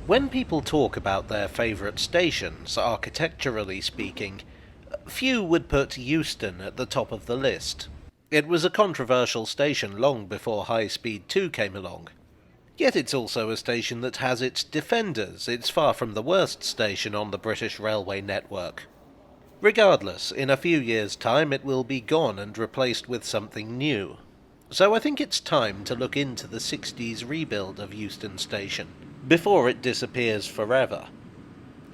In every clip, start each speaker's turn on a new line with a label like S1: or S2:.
S1: When people talk about their favourite stations, architecturally speaking, few would put Euston at the top of the list. It was a controversial station long before High Speed 2 came along. Yet it's also a station that has its defenders. It's far from the worst station on the British railway network. Regardless, in a few years' time it will be gone and replaced with something new. So I think it's time to look into the 60s rebuild of Euston Station, before it disappears forever.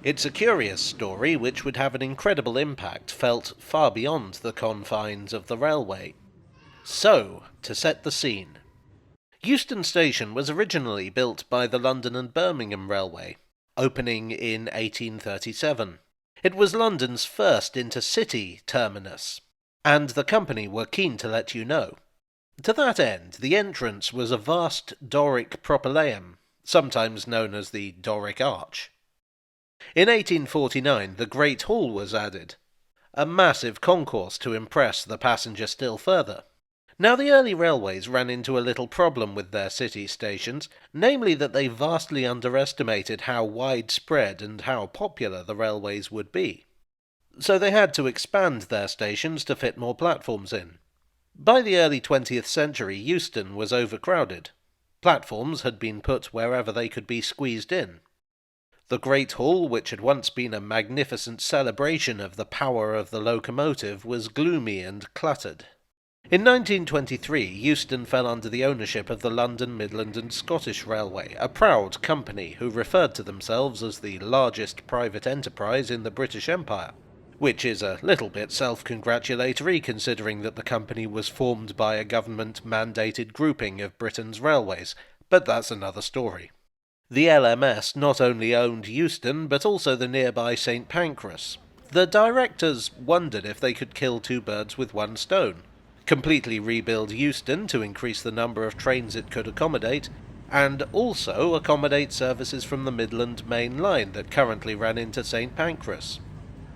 S1: It's a curious story which would have an incredible impact felt far beyond the confines of the railway. So, to set the scene. Euston Station was originally built by the London and Birmingham Railway, opening in 1837. It was London's first intercity terminus, and the company were keen to let you know. To that end, the entrance was a vast Doric propylaeum, sometimes known as the Doric Arch. In 1849, the Great Hall was added, a massive concourse to impress the passenger still further. Now, the early railways ran into a little problem with their city stations, namely that they vastly underestimated how widespread and how popular the railways would be. So they had to expand their stations to fit more platforms in. By the early 20th century, Euston was overcrowded. Platforms had been put wherever they could be squeezed in. The Great Hall, which had once been a magnificent celebration of the power of the locomotive, was gloomy and cluttered. In 1923, Euston fell under the ownership of the London, Midland and Scottish Railway, a proud company who referred to themselves as the largest private enterprise in the British Empire, which is a little bit self-congratulatory considering that the company was formed by a government-mandated grouping of Britain's railways, but that's another story. The LMS not only owned Euston, but also the nearby St Pancras. The directors wondered if they could kill two birds with one stone. Completely rebuild Euston to increase the number of trains it could accommodate, and also accommodate services from the Midland Main Line that currently ran into St Pancras.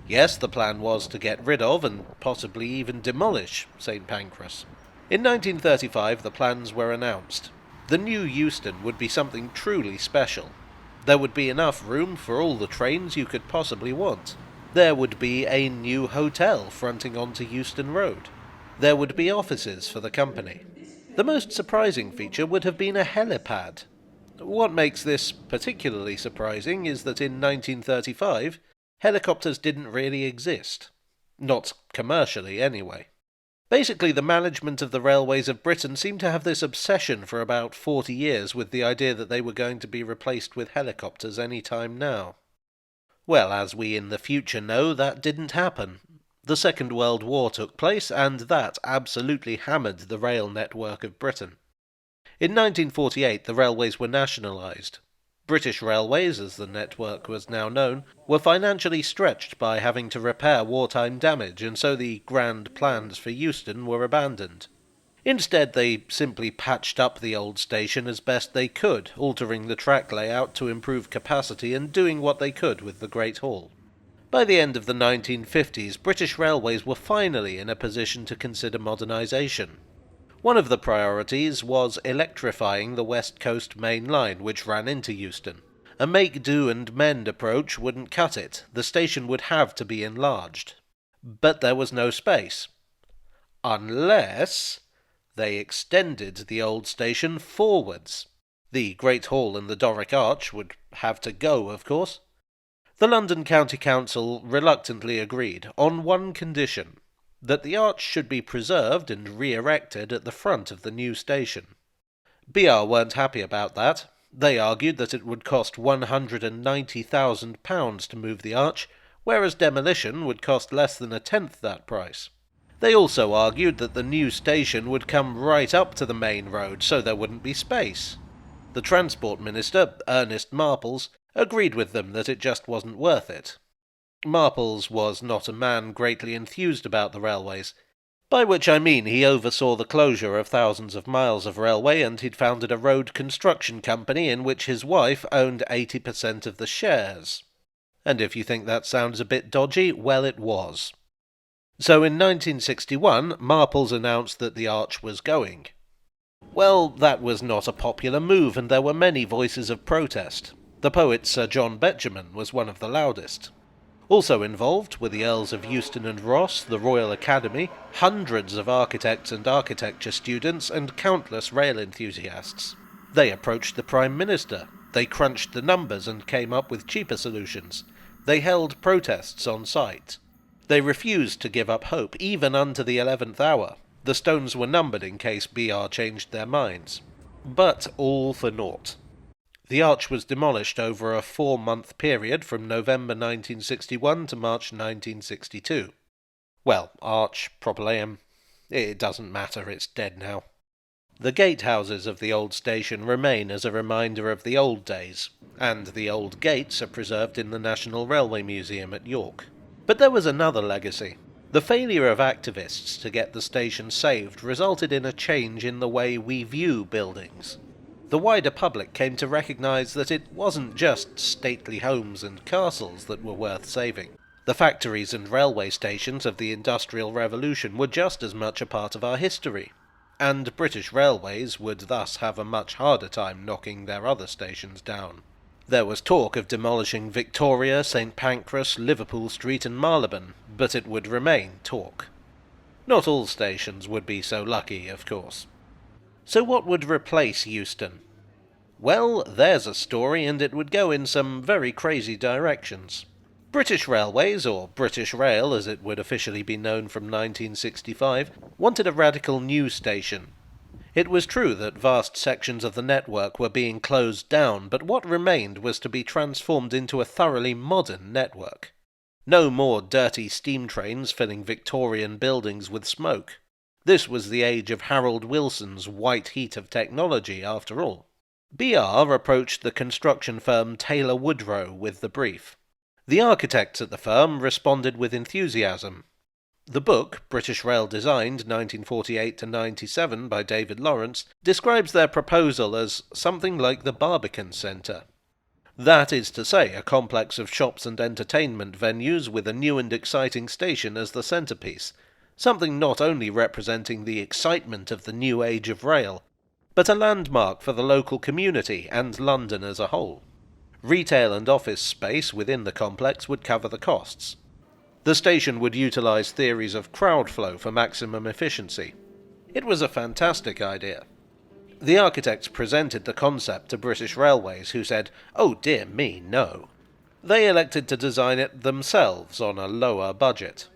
S1: Yes, the plan was to get rid of, and possibly even demolish, St Pancras. In 1935 the plans were announced. The new Euston would be something truly special. There would be enough room for all the trains you could possibly want. There would be a new hotel fronting onto Euston Road. There would be offices for the company. The most surprising feature would have been a helipad. What makes this particularly surprising is that in 1935, helicopters didn't really exist. Not commercially, anyway. Basically, the management of the railways of Britain seemed to have this obsession for about 40 years with the idea that they were going to be replaced with helicopters any time now. Well, as we in the future know, that didn't happen. The Second World War took place, and that absolutely hammered the rail network of Britain. In 1948, the railways were nationalised. British Railways, as the network was now known, were financially stretched by having to repair wartime damage, and so the grand plans for Euston were abandoned. Instead, they simply patched up the old station as best they could, altering the track layout to improve capacity and doing what they could with the Great Hall. By the end of the 1950s, British Railways were finally in a position to consider modernisation. One of the priorities was electrifying the West Coast Main Line, which ran into Euston. A make-do-and-mend approach wouldn't cut it. The station would have to be enlarged. But there was no space. Unless they extended the old station forwards. The Great Hall and the Doric Arch would have to go, of course. The London County Council reluctantly agreed, on one condition, that the arch should be preserved and re-erected at the front of the new station. BR weren't happy about that. They argued that it would cost £190,000 to move the arch, whereas demolition would cost less than a tenth that price. They also argued that the new station would come right up to the main road, so there wouldn't be space. The Transport Minister, Ernest Marples, agreed with them that it just wasn't worth it. Marples was not a man greatly enthused about the railways, by which I mean he oversaw the closure of thousands of miles of railway, and he'd founded a road construction company in which his wife owned 80% of the shares. And if you think that sounds a bit dodgy, well, it was. So in 1961, Marples announced that the arch was going. Well, that was not a popular move, and there were many voices of protest. The poet Sir John Betjeman was one of the loudest. Also involved were the Earls of Euston and Ross, the Royal Academy, hundreds of architects and architecture students, and countless rail enthusiasts. They approached the Prime Minister. They crunched the numbers and came up with cheaper solutions. They held protests on site. They refused to give up hope, even unto the 11th hour. The stones were numbered in case BR changed their minds. But all for naught. The arch was demolished over a 4-month period from November 1961 to March 1962. Well, arch, propylaeum, it doesn't matter, it's dead now. The gatehouses of the old station remain as a reminder of the old days, and the old gates are preserved in the National Railway Museum at York. But there was another legacy. The failure of activists to get the station saved resulted in a change in the way we view buildings. The wider public came to recognise that it wasn't just stately homes and castles that were worth saving. The factories and railway stations of the Industrial Revolution were just as much a part of our history, and British Railways would thus have a much harder time knocking their other stations down. There was talk of demolishing Victoria, St Pancras, Liverpool Street and Marylebone, but it would remain talk. Not all stations would be so lucky, of course. So what would replace Euston? Well, there's a story, and it would go in some very crazy directions. British Railways, or British Rail as it would officially be known from 1965, wanted a radical new station. It was true that vast sections of the network were being closed down, but what remained was to be transformed into a thoroughly modern network. No more dirty steam trains filling Victorian buildings with smoke. This was the age of Harold Wilson's white heat of technology, after all. BR approached the construction firm Taylor Woodrow with the brief. The architects at the firm responded with enthusiasm. The book, British Rail Designed, 1948-97, by David Lawrence, describes their proposal as something like the Barbican Centre. That is to say, a complex of shops and entertainment venues with a new and exciting station as the centrepiece, something not only representing the excitement of the new age of rail, but a landmark for the local community and London as a whole. Retail and office space within the complex would cover the costs. The station would utilise theories of crowd flow for maximum efficiency. It was a fantastic idea. The architects presented the concept to British Railways, who said, "Oh dear me, no." They elected to design it themselves on a lower budget.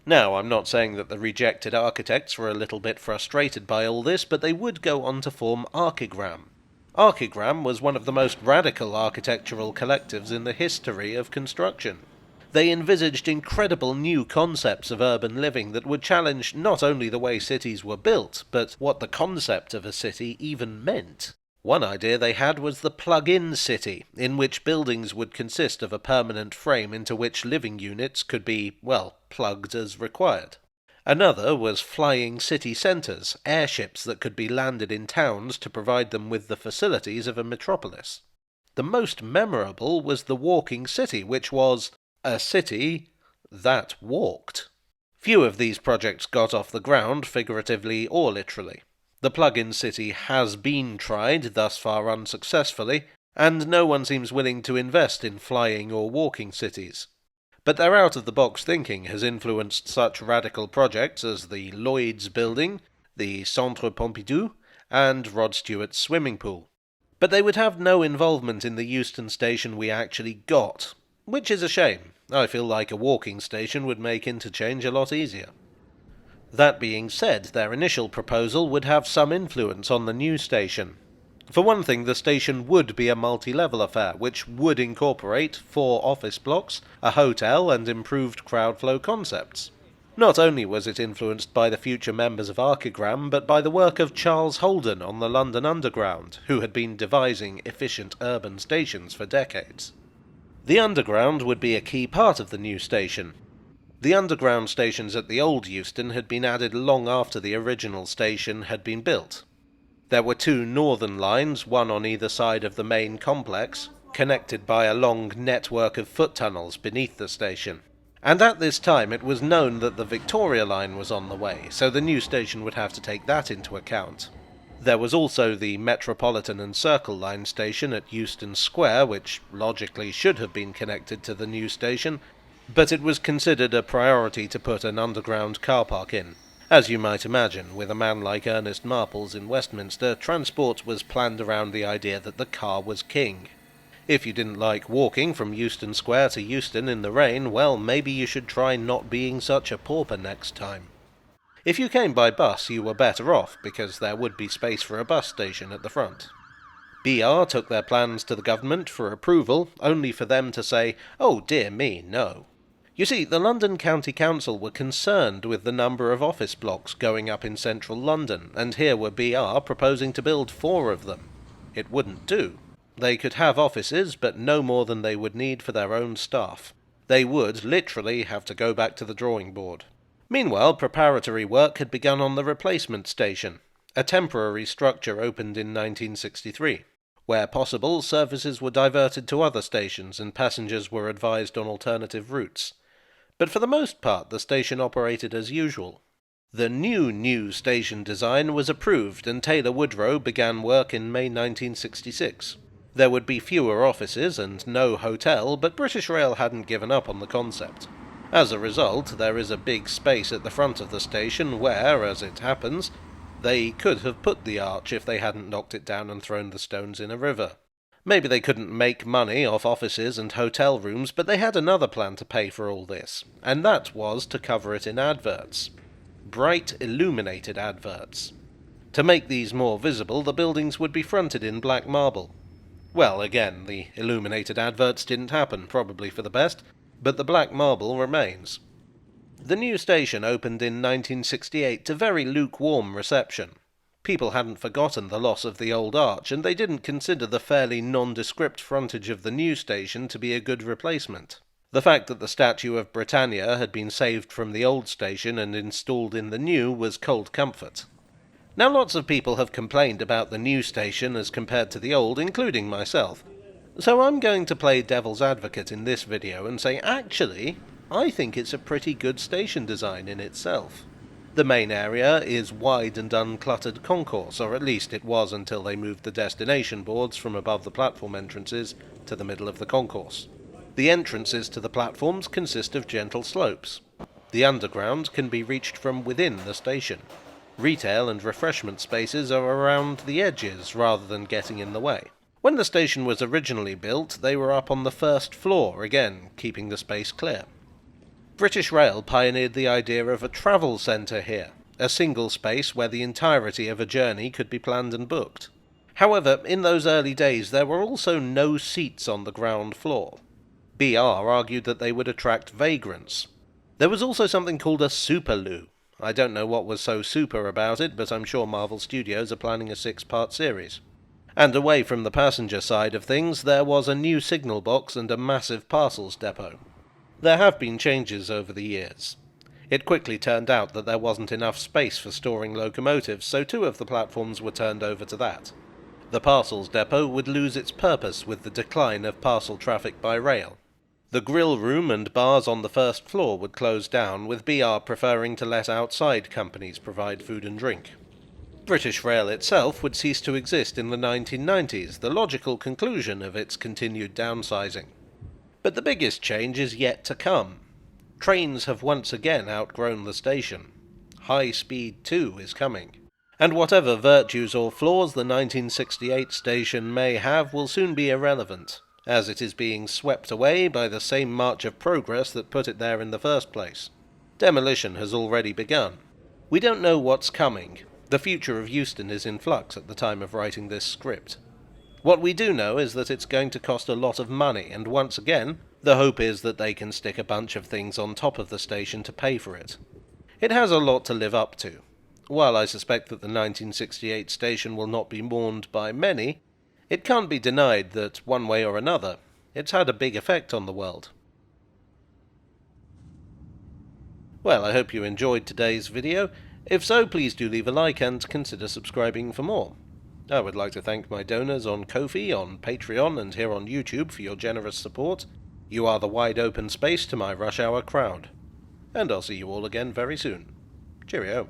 S1: Now, I'm not saying that the rejected architects were a little bit frustrated by all this, but they would go on to form Archigram. Archigram was one of the most radical architectural collectives in the history of construction. They envisaged incredible new concepts of urban living that would challenge not only the way cities were built, but what the concept of a city even meant. One idea they had was the plug-in city, in which buildings would consist of a permanent frame into which living units could be, well, plugged as required. Another was flying city centres, airships that could be landed in towns to provide them with the facilities of a metropolis. The most memorable was the walking city, which was a city that walked. Few of these projects got off the ground, figuratively or literally. The plug-in city has been tried, thus far unsuccessfully, and no one seems willing to invest in flying or walking cities. But their out-of-the-box thinking has influenced such radical projects as the Lloyd's building, the Centre Pompidou, and Rod Stewart's swimming pool. But they would have no involvement in the Euston station we actually got, which is a shame. I feel like a walking station would make interchange a lot easier. That being said, their initial proposal would have some influence on the new station. For one thing, the station would be a multi-level affair, which would incorporate 4 office blocks, a hotel, and improved crowd flow concepts. Not only was it influenced by the future members of Archigram, but by the work of Charles Holden on the London Underground, who had been devising efficient urban stations for decades. The Underground would be a key part of the new station. The underground stations at the old Euston had been added long after the original station had been built. There were 2 northern lines, one on either side of the main complex, connected by a long network of foot tunnels beneath the station. And at this time it was known that the Victoria line was on the way, so the new station would have to take that into account. There was also the Metropolitan and Circle Line station at Euston Square, which logically should have been connected to the new station, but it was considered a priority to put an underground car park in. As you might imagine, with a man like Ernest Marples in Westminster, transport was planned around the idea that the car was king. If you didn't like walking from Euston Square to Euston in the rain, well, maybe you should try not being such a pauper next time. If you came by bus, you were better off, because there would be space for a bus station at the front. BR took their plans to the government for approval, only for them to say, "Oh dear me, no." You see, the London County Council were concerned with the number of office blocks going up in central London, and here were BR proposing to build 4 of them. It wouldn't do. They could have offices, but no more than they would need for their own staff. They would, literally, have to go back to the drawing board. Meanwhile, preparatory work had begun on the replacement station. A temporary structure opened in 1963. Where possible, services were diverted to other stations and passengers were advised on alternative routes. But for the most part, the station operated as usual. The new station design was approved and Taylor Woodrow began work in May 1966. There would be fewer offices and no hotel, but British Rail hadn't given up on the concept. As a result, there is a big space at the front of the station where, as it happens, they could have put the arch if they hadn't knocked it down and thrown the stones in a river. Maybe they couldn't make money off offices and hotel rooms, but they had another plan to pay for all this, and that was to cover it in adverts. Bright, illuminated adverts. To make these more visible, the buildings would be fronted in black marble. Well, again, the illuminated adverts didn't happen, probably for the best, but the black marble remains. The new station opened in 1968 to very lukewarm reception. People hadn't forgotten the loss of the old arch, and they didn't consider the fairly nondescript frontage of the new station to be a good replacement. The fact that the statue of Britannia had been saved from the old station and installed in the new was cold comfort. Now lots of people have complained about the new station as compared to the old, including myself. So I'm going to play devil's advocate in this video and say, actually, I think it's a pretty good station design in itself. The main area is wide and uncluttered concourse, or at least it was until they moved the destination boards from above the platform entrances to the middle of the concourse. The entrances to the platforms consist of gentle slopes. The underground can be reached from within the station. Retail and refreshment spaces are around the edges rather than getting in the way. When the station was originally built, they were up on the first floor, again keeping the space clear. British Rail pioneered the idea of a travel centre here, a single space where the entirety of a journey could be planned and booked. However, in those early days there were also no seats on the ground floor. BR argued that they would attract vagrants. There was also something called a superloo. I don't know what was so super about it, but I'm sure Marvel Studios are planning a 6-part series. And away from the passenger side of things, there was a new signal box and a massive parcels depot. There have been changes over the years. It quickly turned out that there wasn't enough space for storing locomotives, so 2 of the platforms were turned over to that. The parcels depot would lose its purpose with the decline of parcel traffic by rail. The grill room and bars on the first floor would close down, with BR preferring to let outside companies provide food and drink. British Rail itself would cease to exist in the 1990s, the logical conclusion of its continued downsizing. But the biggest change is yet to come. Trains have once again outgrown the station. High Speed 2 is coming. And whatever virtues or flaws the 1968 station may have will soon be irrelevant, as it is being swept away by the same march of progress that put it there in the first place. Demolition has already begun. We don't know what's coming. The future of Euston is in flux at the time of writing this script. What we do know is that it's going to cost a lot of money, and once again, the hope is that they can stick a bunch of things on top of the station to pay for it. It has a lot to live up to. While I suspect that the 1968 station will not be mourned by many, it can't be denied that, one way or another, it's had a big effect on the world. Well, I hope you enjoyed today's video. If so, please do leave a like and consider subscribing for more. I would like to thank my donors on Ko-fi, on Patreon, and here on YouTube for your generous support. You are the wide open space to my rush hour crowd. And I'll see you all again very soon. Cheerio.